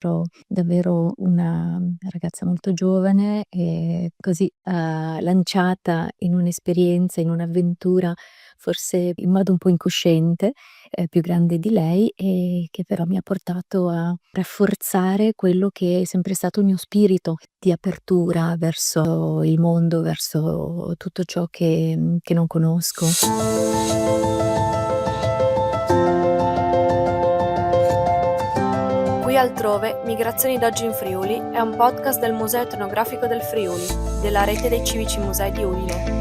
Ero davvero una ragazza molto giovane e così, lanciata in un'esperienza, in un'avventura, forse in modo un po' incosciente, più grande di lei e che però mi ha portato a rafforzare quello che è sempre stato il mio spirito di apertura verso il mondo, verso tutto ciò che non conosco. Qui altrove, Migrazioni d'oggi in Friuli è un podcast del Museo Etnografico del Friuli, della rete dei civici musei di Udine.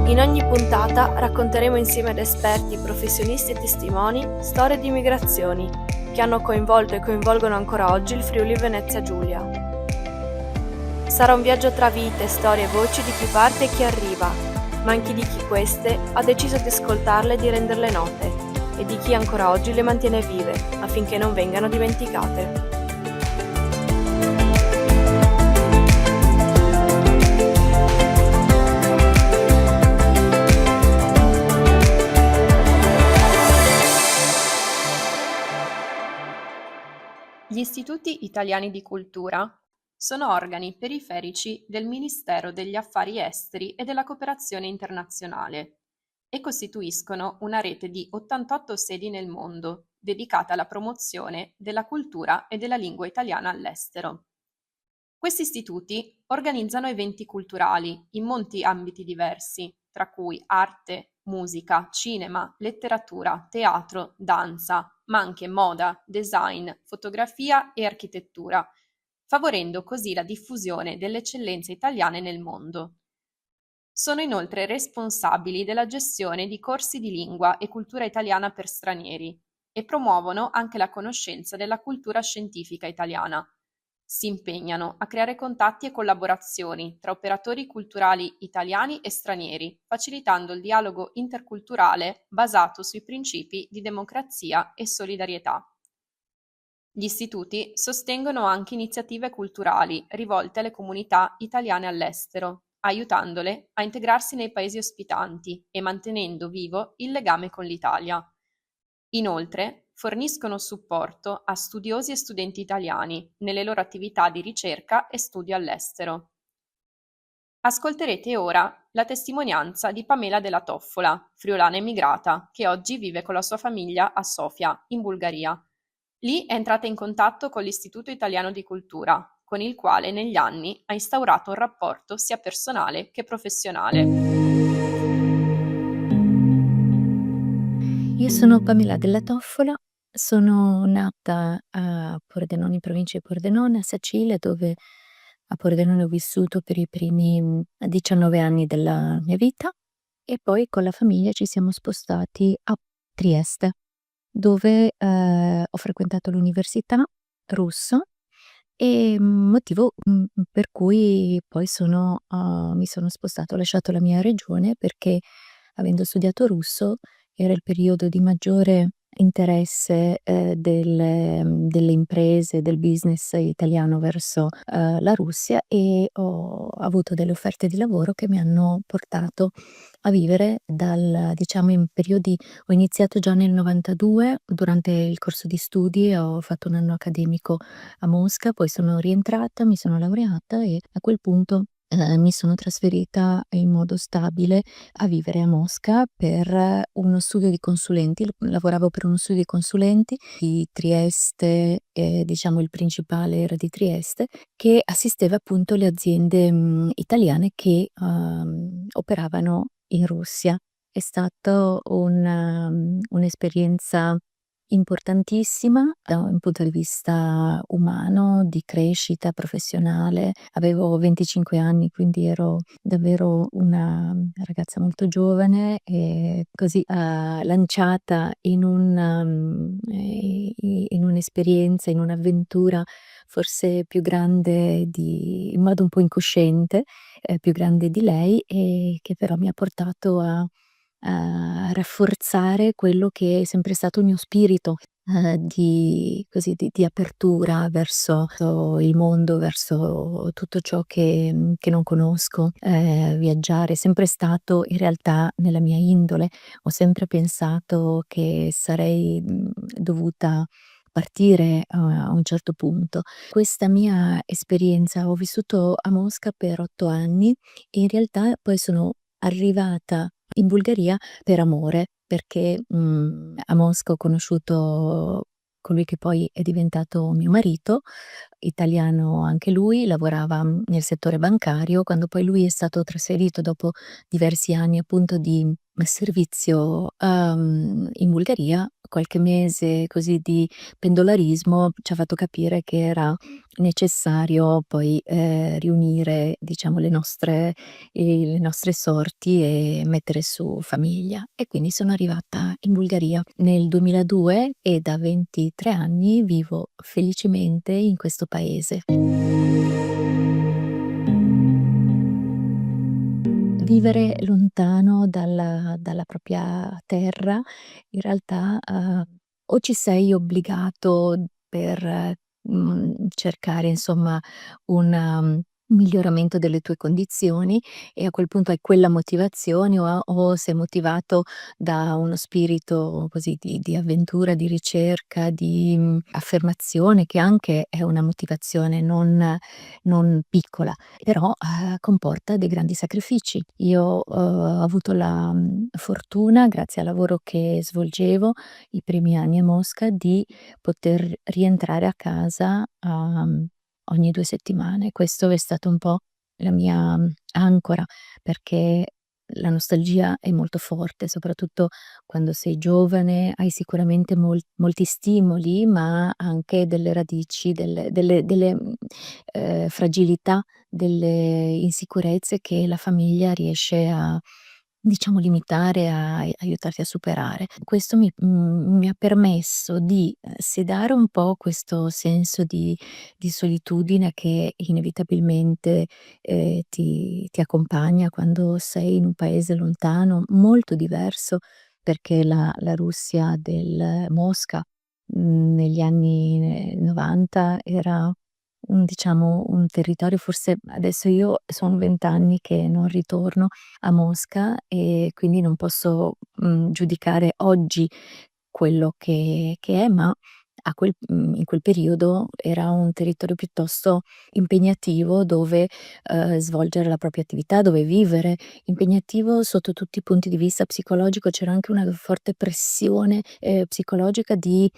In ogni puntata racconteremo insieme ad esperti, professionisti e testimoni storie di migrazioni che hanno coinvolto e coinvolgono ancora oggi il Friuli Venezia Giulia. Sarà un viaggio tra vite, storie e voci di chi parte e chi arriva, ma anche di chi queste ha deciso di ascoltarle e di renderle note, e di chi ancora oggi le mantiene vive, affinché non vengano dimenticate. Gli Istituti Italiani di Cultura sono organi periferici del Ministero degli Affari Esteri e della Cooperazione Internazionale e costituiscono una rete di 88 sedi nel mondo, dedicata alla promozione della cultura e della lingua italiana all'estero. Questi istituti organizzano eventi culturali in molti ambiti diversi, tra cui arte, musica, cinema, letteratura, teatro, danza, ma anche moda, design, fotografia e architettura, favorendo così la diffusione delle eccellenze italiane nel mondo. Sono inoltre responsabili della gestione di corsi di lingua e cultura italiana per stranieri e promuovono anche la conoscenza della cultura scientifica italiana. Si impegnano a creare contatti e collaborazioni tra operatori culturali italiani e stranieri, facilitando il dialogo interculturale basato sui principi di democrazia e solidarietà. Gli istituti sostengono anche iniziative culturali rivolte alle comunità italiane all'estero, aiutandole a integrarsi nei paesi ospitanti e mantenendo vivo il legame con l'Italia. Inoltre, forniscono supporto a studiosi e studenti italiani nelle loro attività di ricerca e studio all'estero. Ascolterete ora la testimonianza di Pamela Della Toffola, friulana emigrata, che oggi vive con la sua famiglia a Sofia, in Bulgaria. Lì è entrata in contatto con l'Istituto Italiano di Cultura, con il quale negli anni ha instaurato un rapporto sia personale che professionale. Io sono Pamela Della Toffola, sono nata a Pordenone, in provincia di Pordenone, a Sicilia, dove a Pordenone ho vissuto per i primi 19 anni della mia vita e poi con la famiglia ci siamo spostati a Trieste, dove ho frequentato l'università russo e motivo per cui poi mi sono spostata, ho lasciato la mia regione perché avendo studiato russo era il periodo di maggiore interesse, delle imprese, del business italiano verso, la Russia e ho avuto delle offerte di lavoro che mi hanno portato a vivere diciamo in periodi ho iniziato già nel '92 durante il corso di studi, ho fatto un anno accademico a Mosca, poi sono rientrata, mi sono laureata e a quel punto, mi sono trasferita in modo stabile a vivere a Mosca per uno studio di consulenti, lavoravo per uno studio di consulenti di Trieste, diciamo il principale era di Trieste, che assisteva appunto le aziende, italiane che, operavano in Russia. È stato un'esperienza importantissima da un punto di vista umano, di crescita professionale. Avevo 25 anni, quindi ero davvero una ragazza molto giovane e così, lanciata in un'esperienza, in un'avventura forse più grande in modo un po' incosciente, più grande di lei e che però mi ha portato a rafforzare quello che è sempre stato il mio spirito di apertura verso il mondo, verso tutto ciò che non conosco. Viaggiare è sempre stato in realtà nella mia indole. Ho sempre pensato che sarei, dovuta partire a un certo punto. Questa mia esperienza ho vissuto a Mosca per 8 anni e in realtà poi sono arrivata in Bulgaria per amore, perché, a Mosca ho conosciuto colui che poi è diventato mio marito, italiano anche lui, lavorava, nel settore bancario. Quando poi lui è stato trasferito dopo diversi anni appunto di servizio, in Bulgaria, qualche mese così di pendolarismo ci ha fatto capire che era necessario poi, riunire diciamo le nostre sorti e mettere su famiglia. E quindi sono arrivata in Bulgaria nel 2002 e da 23 anni vivo felicemente in questo paese. Vivere lontano dalla propria terra in realtà, o ci sei obbligato per, cercare insomma un miglioramento delle tue condizioni e a quel punto hai quella motivazione o sei motivato da uno spirito così di avventura, di ricerca, di, affermazione che anche è una motivazione non piccola. Però, comporta dei grandi sacrifici. Io, ho avuto la, fortuna, grazie al lavoro che svolgevo i primi anni a Mosca, di poter rientrare a casa, ogni 2 settimane. Questo è stato un po' la mia, ancora, perché la nostalgia è molto forte, soprattutto quando sei giovane, hai sicuramente molti stimoli, ma anche delle radici, fragilità, delle insicurezze che la famiglia riesce a, diciamo, limitare, a aiutarti a superare. Questo mi ha permesso di, sedare un po' questo senso di solitudine che inevitabilmente, ti accompagna quando sei in un paese lontano, molto diverso, perché la Russia del Mosca, negli anni, 90 era un territorio, forse adesso io son 20 anni che non ritorno a Mosca e quindi non posso, giudicare oggi quello che è, ma in quel periodo era un territorio piuttosto impegnativo dove, svolgere la propria attività, dove vivere, impegnativo sotto tutti i punti di vista psicologico. C'era anche una forte pressione, psicologica di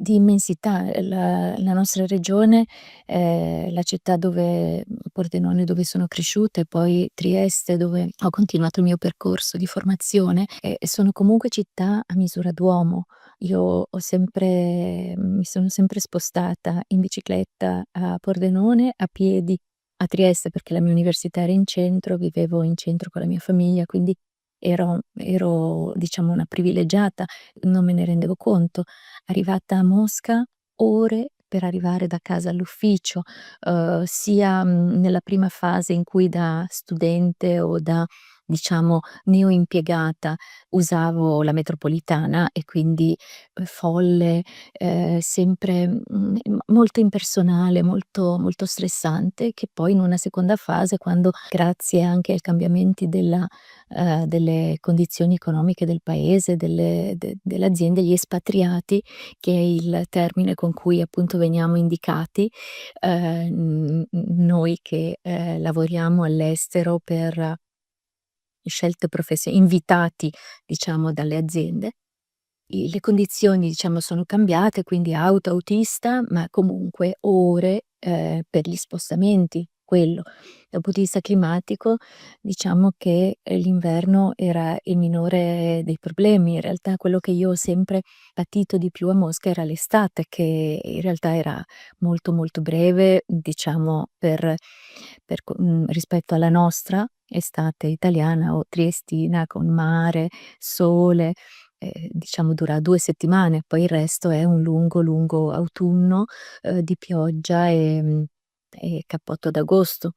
immensità. La nostra regione, la città dove Pordenone, dove sono cresciuta, e poi Trieste, dove ho continuato il mio percorso di formazione, sono comunque città a misura d'uomo. Io ho sempre mi sono sempre spostata in bicicletta a Pordenone, a piedi a Trieste, perché la mia università era in centro, vivevo in centro con la mia famiglia, quindi ero diciamo una privilegiata, non me ne rendevo conto. Arrivata a Mosca, ore per arrivare da casa all'ufficio, sia, nella prima fase in cui da studente o da, diciamo, neoimpiegata usavo la metropolitana e quindi, folle, sempre, molto impersonale, molto stressante, che poi in una seconda fase, quando grazie anche ai cambiamenti delle condizioni economiche del paese, delle aziende, gli espatriati, che è il termine con cui appunto veniamo indicati, noi che, lavoriamo all'estero per scelte invitati diciamo dalle aziende. Le condizioni diciamo sono cambiate, quindi auto, autista, ma comunque ore, per gli spostamenti, quello. Dal punto di vista climatico diciamo che, l'inverno era il minore dei problemi. In realtà quello che io ho sempre patito di più a Mosca era l'estate, che in realtà era molto, molto breve, diciamo rispetto alla nostra estate italiana o triestina con mare, sole. Diciamo dura 2 settimane, poi il resto è un lungo, lungo autunno, di pioggia, e cappotto d'agosto.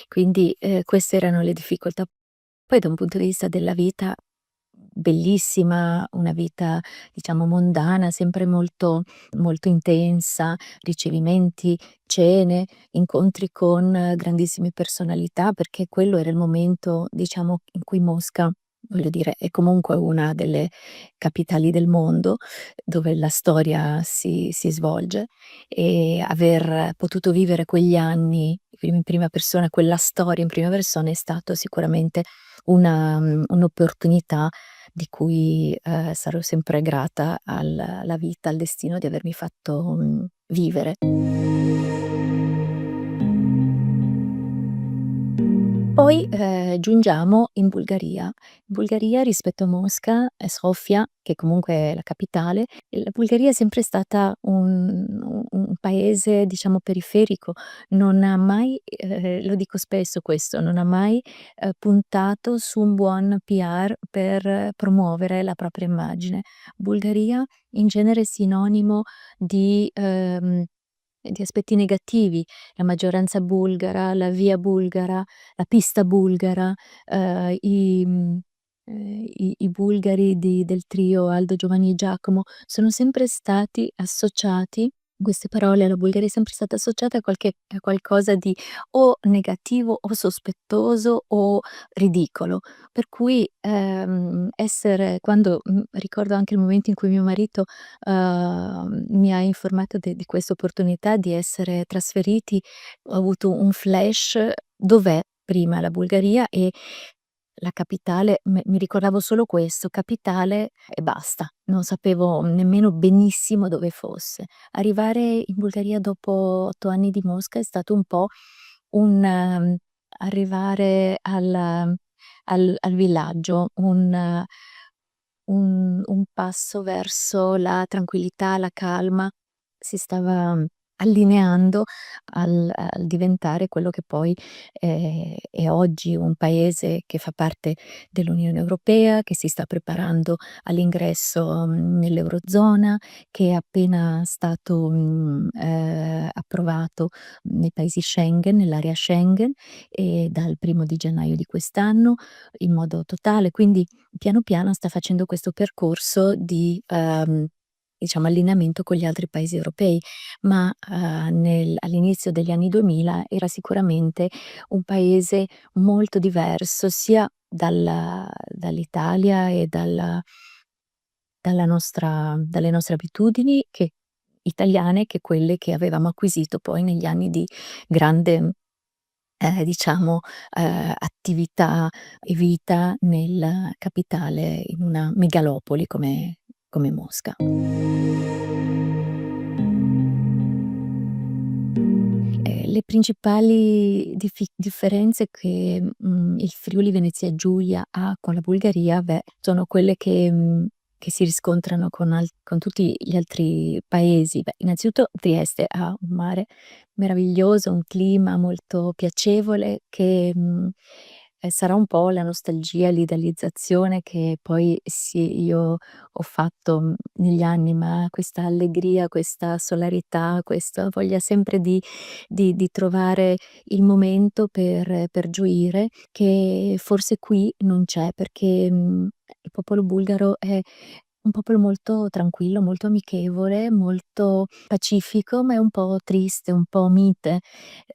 Quindi, queste erano le difficoltà. Poi da un punto di vista della vita, bellissima, una vita diciamo mondana, sempre molto molto intensa, ricevimenti, cene, incontri con grandissime personalità, perché quello era il momento, diciamo, in cui Mosca, voglio dire, è comunque una delle capitali del mondo, dove la storia si svolge, e aver potuto vivere quegli anni in prima persona, quella storia in prima persona è stato sicuramente un'opportunità di cui, sarò sempre grata alla vita, al destino di avermi fatto, vivere. Poi, giungiamo in Bulgaria. In Bulgaria rispetto a Mosca e Sofia, che comunque è la capitale, la Bulgaria è sempre stata un paese, diciamo, periferico. Non ha mai, lo dico spesso questo, non ha mai, puntato su un buon PR per promuovere la propria immagine. Bulgaria in genere è sinonimo di aspetti negativi, la maggioranza bulgara, la via bulgara, la pista bulgara, i bulgari del trio Aldo, Giovanni e Giacomo sono sempre stati associati, queste parole alla Bulgaria è sempre stata associata a qualcosa di o negativo o sospettoso o ridicolo. Per cui, essere quando, ricordo anche il momento in cui mio marito, mi ha informato di questa opportunità di essere trasferiti, ho avuto un flash: dov'è prima la Bulgaria e la capitale, mi ricordavo solo questo, capitale e basta. Non sapevo nemmeno benissimo dove fosse. Arrivare in Bulgaria dopo 8 anni di Mosca è stato un po' un arrivare al villaggio, un passo verso la tranquillità, la calma. Si stava allineando al diventare quello che poi è oggi un paese che fa parte dell'Unione Europea, che si sta preparando all'ingresso, nell'Eurozona, che è appena stato, approvato nei paesi Schengen, nell'area Schengen, dal 1° di gennaio di quest'anno in modo totale. Quindi piano piano sta facendo questo percorso di, diciamo, allineamento con gli altri paesi europei, ma, all'inizio degli anni 2000 era sicuramente un paese molto diverso sia dall'Italia e dalle nostre abitudini che italiane, che quelle che avevamo acquisito poi negli anni di grande, diciamo, attività e vita nel capitale, in una megalopoli come Mosca. Le principali differenze che, il Friuli Venezia Giulia ha con la Bulgaria, beh, sono quelle che si riscontrano con tutti gli altri paesi. Beh, innanzitutto Trieste ha un mare meraviglioso, un clima molto piacevole che, sarà un po' la nostalgia, l'idealizzazione che poi io ho fatto, negli anni, ma questa allegria, questa solarità, questa voglia sempre di trovare il momento per gioire, che forse qui non c'è, perché, il popolo bulgaro è un popolo molto tranquillo, molto amichevole, molto pacifico, ma è un po' triste, un po' mite,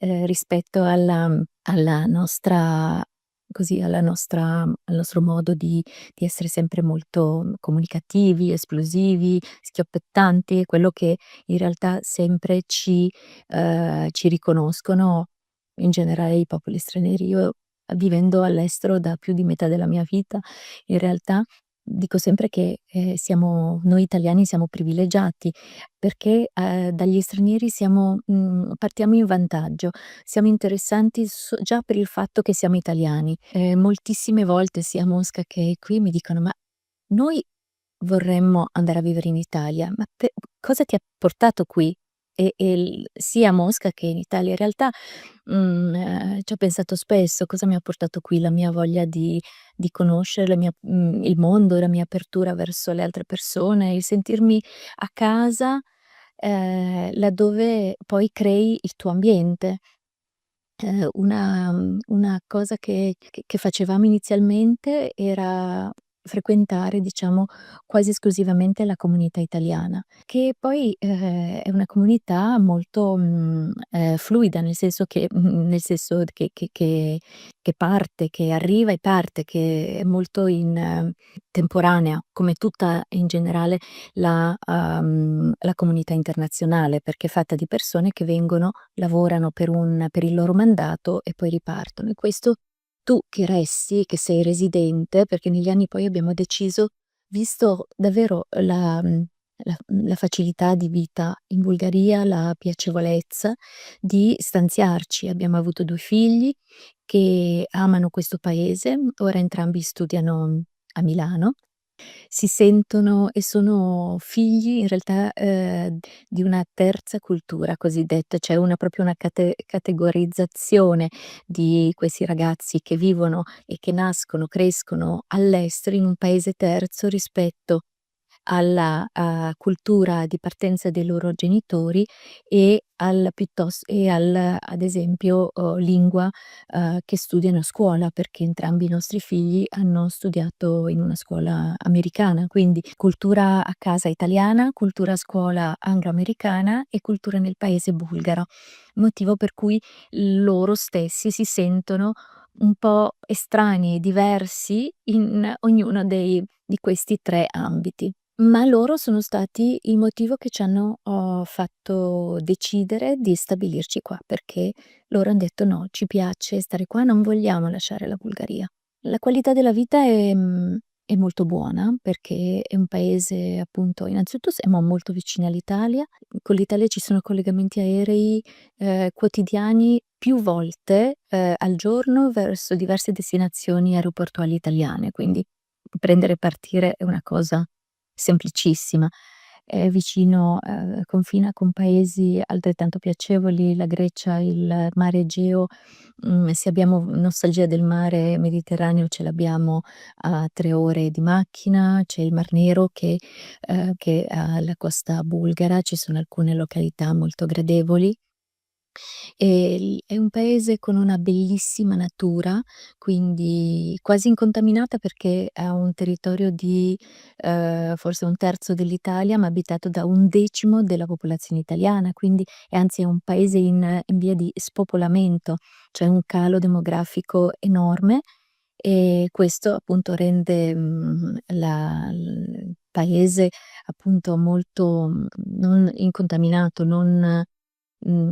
rispetto alla nostra così, al nostro modo di essere sempre molto comunicativi, esplosivi, schioppettanti, quello che in realtà sempre ci riconoscono in generale i popoli stranieri. Io, vivendo all'estero da più di metà della mia vita, in realtà dico sempre che, siamo noi italiani siamo privilegiati perché, dagli stranieri partiamo in vantaggio. Siamo interessanti già per il fatto che siamo italiani. Moltissime volte sia a Mosca che qui mi dicono: "Ma noi vorremmo andare a vivere in Italia, ma cosa ti ha portato qui?" Sia a Mosca che in Italia. In realtà, ci ho pensato spesso, cosa mi ha portato qui? La mia voglia di conoscere il mondo, la mia apertura verso le altre persone, il sentirmi a casa, laddove poi crei il tuo ambiente. Una cosa che facevamo inizialmente era frequentare, diciamo, quasi esclusivamente la comunità italiana, che poi, è una comunità molto, fluida, nel senso che parte, che arriva e parte, che è molto temporanea, come tutta in generale la comunità internazionale, perché è fatta di persone che vengono, lavorano per il loro mandato e poi ripartono. E questo tu che resti, che sei residente, perché negli anni poi abbiamo deciso, visto davvero la facilità di vita in Bulgaria, la piacevolezza di stanziarci. Abbiamo avuto 2 figli che amano questo paese, ora entrambi studiano a Milano, si sentono e sono figli in realtà, di una terza cultura cosiddetta, c'è una categorizzazione di questi ragazzi che vivono e che nascono, crescono all'estero in un paese terzo rispetto alla, cultura di partenza dei loro genitori e ad esempio, lingua, che studiano a scuola, perché entrambi i nostri figli hanno studiato in una scuola americana, quindi cultura a casa italiana, cultura a scuola anglo-americana e cultura nel paese bulgaro. Motivo per cui loro stessi si sentono un po' estranei, diversi in ognuno di questi 3 ambiti. Ma loro sono stati il motivo che ci hanno, fatto decidere di stabilirci qua, perché loro han detto: "No, ci piace stare qua, non vogliamo lasciare la Bulgaria". La qualità della vita è molto buona, perché è un paese appunto innanzitutto siamo molto vicini all'Italia, con l'Italia ci sono collegamenti aerei, quotidiani più volte, al giorno verso diverse destinazioni aeroportuali italiane, quindi prendere e partire è una cosa semplicissima. È vicino, confina con paesi altrettanto piacevoli, la Grecia, il mare Egeo, se abbiamo nostalgia del mare Mediterraneo ce l'abbiamo a 3 ore di macchina, c'è il Mar Nero che ha la costa bulgara, ci sono alcune località molto gradevoli. È un paese con una bellissima natura, quindi quasi incontaminata perché ha un territorio di, forse 1/3 dell'Italia, ma abitato da 1/10 della popolazione italiana, quindi e anzi è un paese in via di spopolamento, c'è un calo demografico enorme e questo appunto rende, il paese appunto molto, non incontaminato, non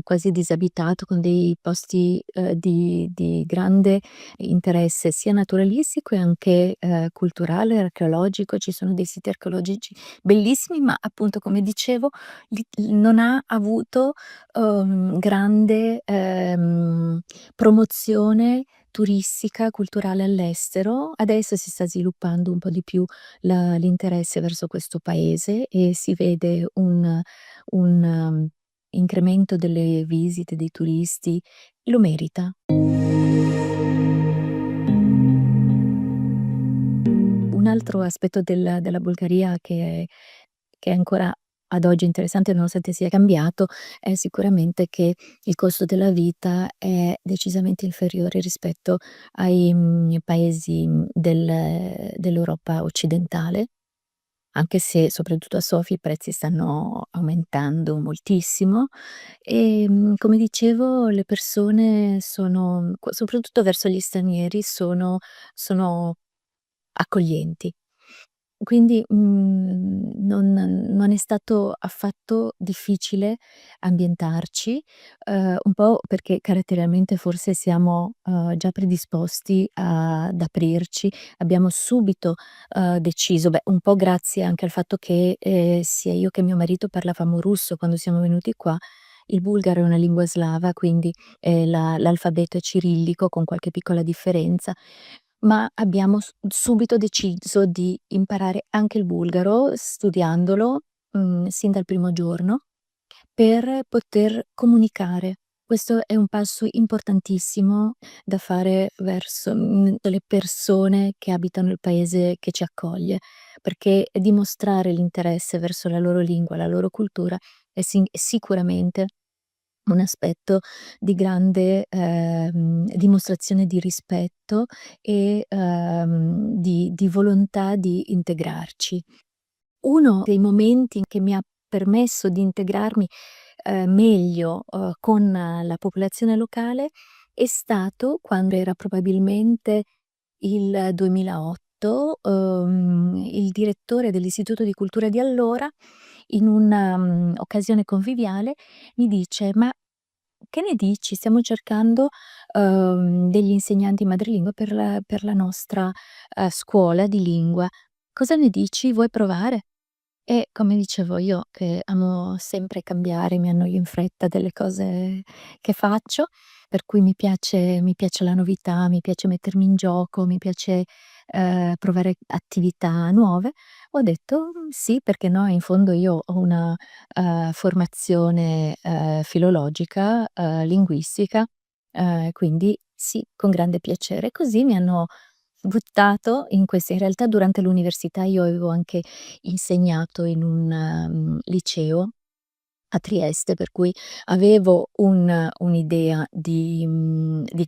quasi disabitato, con dei posti, di grande interesse sia naturalistico e anche, culturale, archeologico. Ci sono dei siti archeologici bellissimi, ma appunto come dicevo non ha avuto, grande, promozione turistica, culturale all'estero. Adesso si sta sviluppando un po' di più l'interesse verso questo paese e si vede un incremento delle visite dei turisti, lo merita. Un altro aspetto della Bulgaria che è ancora ad oggi interessante nonostante sia cambiato, è sicuramente che il costo della vita è decisamente inferiore rispetto ai, paesi, dell'Europa occidentale. Anche se soprattutto a Sofia i prezzi stanno aumentando moltissimo, come dicevo le persone soprattutto verso gli stranieri sono accoglienti. Quindi, non è stato affatto difficile ambientarci, un po' perché caratterialmente forse siamo, già predisposti ad aprirci. Abbiamo subito, deciso un po' grazie anche al fatto che, sia io che mio marito parlavamo russo quando siamo venuti qua. Il bulgaro è una lingua slava, quindi, l'alfabeto è cirillico con qualche piccola differenza, ma abbiamo subito deciso di imparare anche il bulgaro studiandolo, sin dal primo giorno per poter comunicare. Questo è un passo importantissimo da fare verso, le persone che abitano il paese che ci accoglie, perché dimostrare l'interesse verso la loro lingua, la loro cultura è sicuramente un aspetto di grande, dimostrazione di rispetto e, di volontà di integrarci. Uno dei momenti che mi ha permesso di integrarmi, meglio, con la popolazione locale è stato quando era probabilmente il 2008, il direttore dell'Istituto di Cultura di allora, in una, occasione conviviale, mi dice: "Ma che ne dici? Stiamo cercando, degli insegnanti madrelingua per la nostra, scuola di lingua. Cosa ne dici? Vuoi provare?" E come dicevo io che amo sempre cambiare, mi annoio in fretta delle cose che faccio, per cui mi piace la novità, mi piace mettermi in gioco, mi piace, provare attività nuove, ho detto: Sì, perché no?" In fondo io ho una, formazione, filologica, linguistica, quindi sì, con grande piacere. Così mi hanno buttato in queste in realtà durante l'università io avevo anche insegnato in un, liceo a Trieste, per cui avevo un'idea di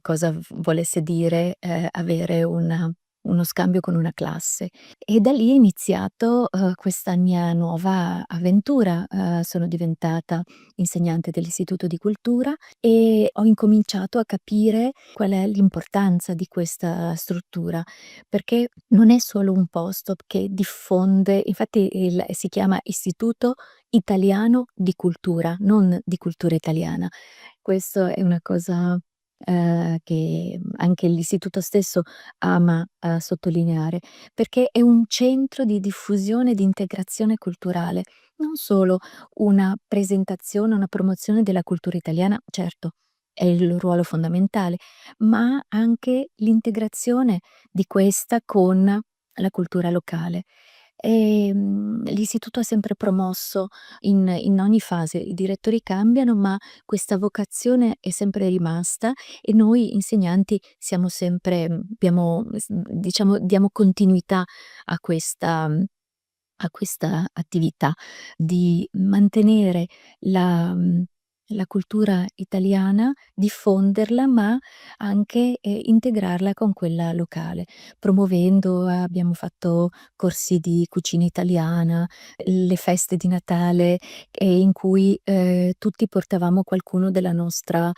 cosa volesse dire, avere uno scambio con una classe. E da lì è iniziato, questa mia nuova avventura. Sono diventata insegnante dell'Istituto di Cultura e ho incominciato a capire qual è l'importanza di questa struttura, perché non è solo un posto che diffonde, infatti si chiama Istituto Italiano di cultura, non di cultura italiana. Questo è una cosa, che anche l'istituto stesso ama, sottolineare, perché è un centro di diffusione e di integrazione culturale, non solo una presentazione, una promozione della cultura italiana, certo, è il ruolo fondamentale, ma anche l'integrazione di questa con la cultura locale. L'istituto ha sempre promosso in ogni fase, i direttori cambiano, ma questa vocazione è sempre rimasta e noi insegnanti siamo sempre abbiamo diciamo diamo continuità a questa attività di mantenere la cultura italiana, diffonderla, ma anche, integrarla con quella locale, promuovendo abbiamo fatto corsi di cucina italiana, le feste di Natale, in cui, tutti portavamo qualcuno del nostro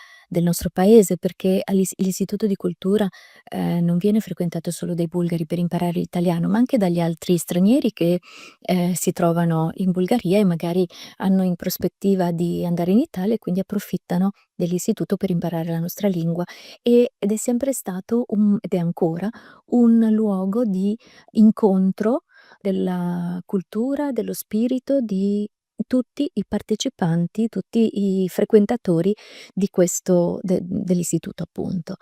paese, perché l'istituto di cultura, non viene frequentato solo dai bulgari per imparare l'italiano, ma anche dagli altri stranieri che si trovano in Bulgaria e magari hanno in prospettiva di andare in Italia e quindi approfittano dell'istituto per imparare la nostra lingua. Ed è sempre stato ed è ancora un luogo di incontro della cultura, dello spirito di tutti i partecipanti, tutti i frequentatori di questo dell'istituto appunto.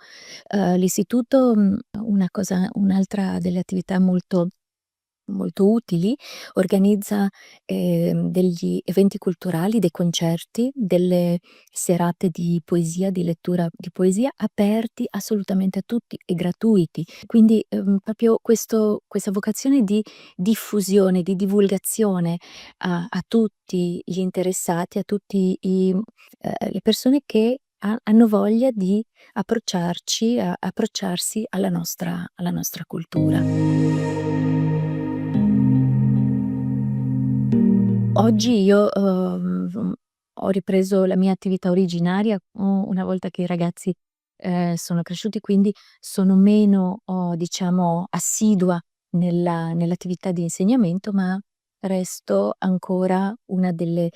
L'istituto, un'altra delle attività molto utili, organizza, degli eventi culturali, dei concerti, delle serate di poesia, di lettura di poesia, aperti assolutamente a tutti e gratuiti. Quindi, proprio questa vocazione di diffusione, di divulgazione a tutti gli interessati, a tutti le persone che hanno voglia di approcciarsi alla nostra cultura. Oggi io, ho ripreso la mia attività originaria, una volta che i ragazzi, sono cresciuti, quindi sono meno, diciamo assidua nell'attività di insegnamento, ma resto ancora una delle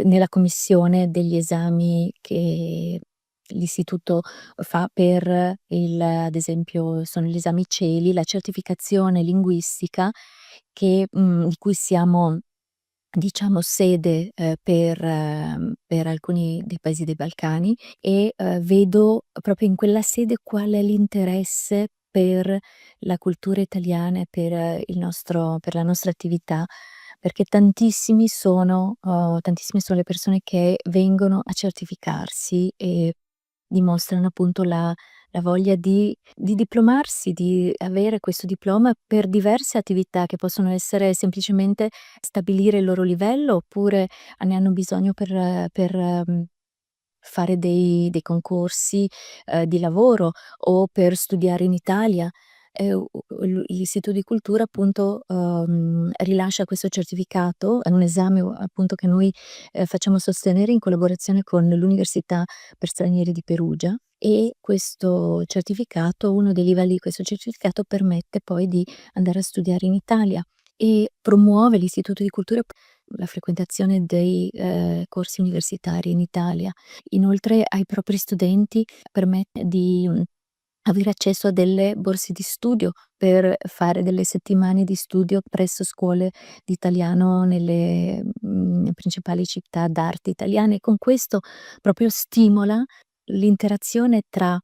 nella commissione degli esami che l'istituto fa per ad esempio sono gli esami CELI, la certificazione linguistica di cui siamo diciamo sede, per alcuni dei paesi dei Balcani e, vedo proprio in quella sede qual è l'interesse per la cultura italiana e per la nostra attività, perché tantissime sono le persone che vengono a certificarsi e dimostrano appunto la voglia di diplomarsi, di avere questo diploma per diverse attività che possono essere semplicemente stabilire il loro livello, oppure ne hanno bisogno per fare dei concorsi, di lavoro o per studiare in Italia. L'Istituto di Cultura appunto, rilascia questo certificato, è un esame o appunto che noi, facciamo sostenere in collaborazione con l'Università per stranieri di Perugia, e questo certificato, uno dei livelli di questo certificato permette poi di andare a studiare in Italia, e promuove l'Istituto di Cultura la frequentazione dei, corsi universitari in Italia. Inoltre ai propri studenti permette di, avere accesso a delle borse di studio per fare delle settimane di studio presso scuole di italiano nelle, principali città d'arte italiane, e con questo proprio stimola l'interazione tra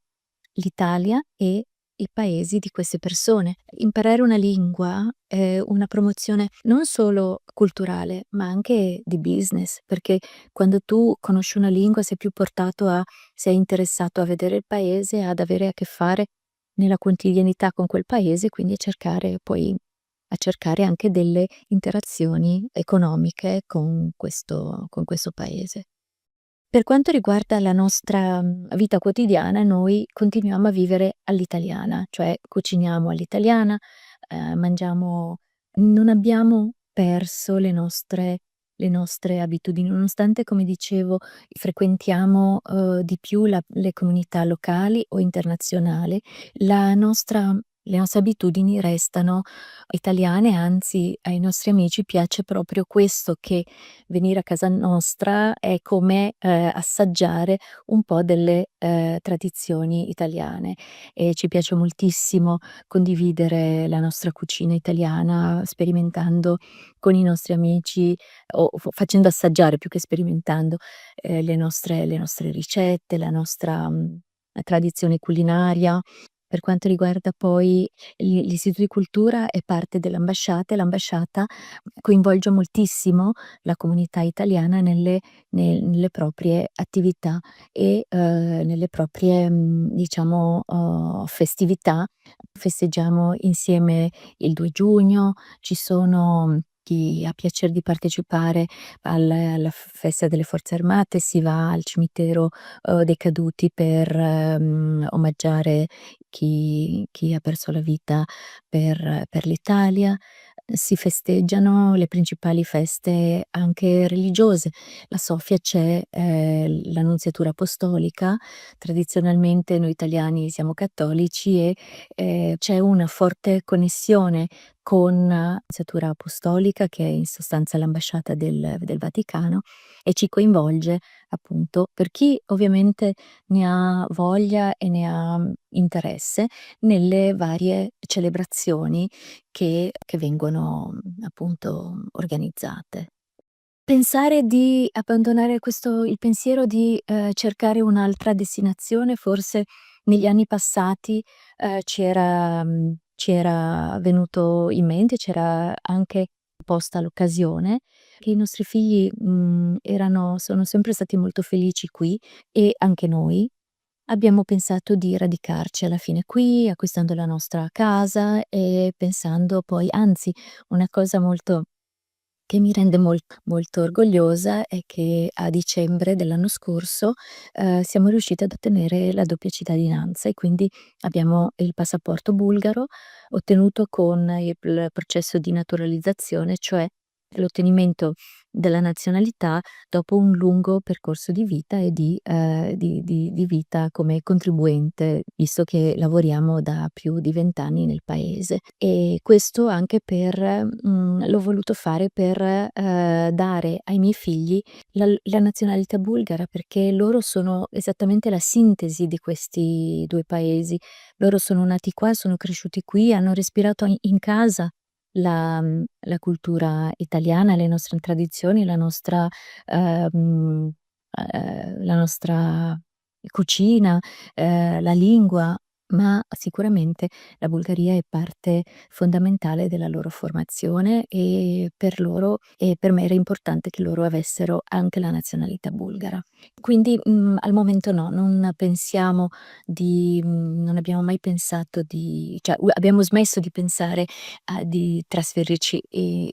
l'Italia e i paesi di queste persone. Imparare una lingua è una promozione non solo culturale, ma anche di business, perché quando tu conosci una lingua sei interessato a vedere il paese, ad avere a che fare nella quotidianità con quel paese, quindi a cercare anche delle interazioni economiche con questo paese. Per quanto riguarda la nostra, vita quotidiana, noi continuiamo a vivere all'italiana, cioè cuciniamo all'italiana, mangiamo, non abbiamo perso le nostre abitudini, nonostante, come dicevo, frequentiamo, di più le comunità locali o internazionali, le nostre abitudini restano italiane, anzi ai nostri amici piace proprio questo, che venire a casa nostra è come, assaggiare un po' delle, tradizioni italiane, e ci piace moltissimo condividere la nostra cucina italiana, sperimentando con i nostri amici o facendo assaggiare più che sperimentando, le nostre ricette, la tradizione culinaria. Per quanto riguarda poi l'Istituto di Cultura è parte dell'ambasciata, e l'ambasciata coinvolge moltissimo la comunità italiana nelle proprie attività e, nelle proprie, diciamo, festività. Festeggiamo insieme il 2 giugno, ci sono chi ha piacere di partecipare alla festa delle Forze Armate, si va al cimitero, dei caduti per, omaggiare chi ha perso la vita per l'Italia. Si festeggiano le principali feste anche religiose. La Sofia c'è, l'Annunziatura Apostolica, tradizionalmente noi italiani siamo cattolici, e, c'è una forte connessione con l'Annunziatura Apostolica, che è in sostanza l'ambasciata del Vaticano, e ci coinvolge appunto, per chi ovviamente ne ha voglia e ne ha, interesse, nelle varie celebrazioni che vengono, appunto organizzate. Pensare di abbandonare il pensiero di, cercare un'altra destinazione, forse negli anni passati, ci era venuto in mente, c'era anche posta l'occasione, che i nostri figli, sono sempre stati molto felici qui, e anche noi. Abbiamo pensato di radicarci alla fine qui, acquistando la nostra casa, e pensando poi, anzi, una cosa molto che mi rende molto orgogliosa è che a dicembre dell'anno scorso, siamo riusciti ad ottenere la doppia cittadinanza, e quindi abbiamo il passaporto bulgaro ottenuto con il processo di naturalizzazione, cioè l'ottenimento della nazionalità dopo un lungo percorso di vita e di vita come contribuente, visto che lavoriamo da più di 20 anni nel paese. E questo anche l'ho voluto fare per, dare ai miei figli la nazionalità bulgara, perché loro sono esattamente la sintesi di questi 2 paesi. Loro sono nati qua, sono cresciuti qui, hanno respirato in casa la cultura italiana, le nostre tradizioni, la nostra cucina, la lingua. ma sicuramente la Bulgaria è parte fondamentale della loro formazione e per me era importante che loro avessero anche la nazionalità bulgara. Quindi, al momento no, non abbiamo mai pensato abbiamo smesso di pensare di trasferirci,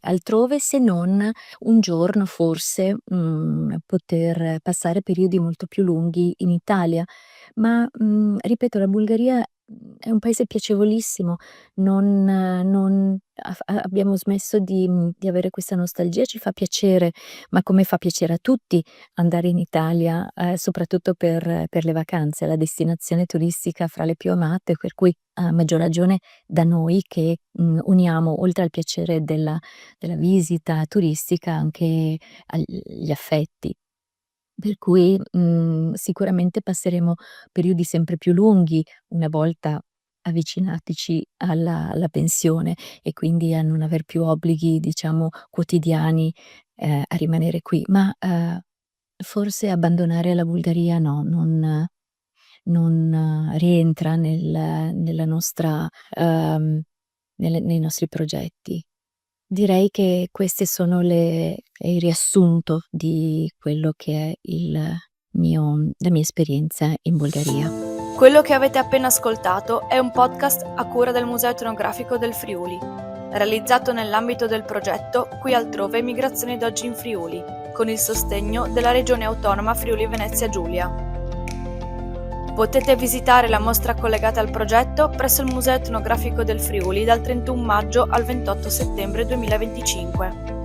altrove, se non un giorno forse, poter passare periodi molto più lunghi in Italia. Ma, ripeto, la Bulgaria, è un paese piacevolissimo, non abbiamo smesso di avere questa nostalgia, ci fa piacere, ma come fa piacere a tutti andare in Italia, soprattutto per le vacanze, è la destinazione turistica fra le più amate, per cui a maggior ragione da noi che, uniamo oltre al piacere della visita turistica anche gli affetti. Per cui, sicuramente passeremo periodi sempre più lunghi una volta avvicinatici alla pensione e quindi a non aver più obblighi, diciamo, quotidiani, a rimanere qui. Ma, forse abbandonare la Bulgaria no, non rientra nella nostra nei nostri progetti. Direi che queste sono le è il riassunto di quello che è la mia esperienza in Bulgaria. Quello che avete appena ascoltato è un podcast a cura del Museo Etnografico del Friuli, realizzato nell'ambito del progetto Qui altrove migrazioni d'oggi in Friuli, con il sostegno della Regione Autonoma Friuli Venezia Giulia. Potete visitare la mostra collegata al progetto presso il Museo Etnografico del Friuli dal 31 maggio al 28 settembre 2025.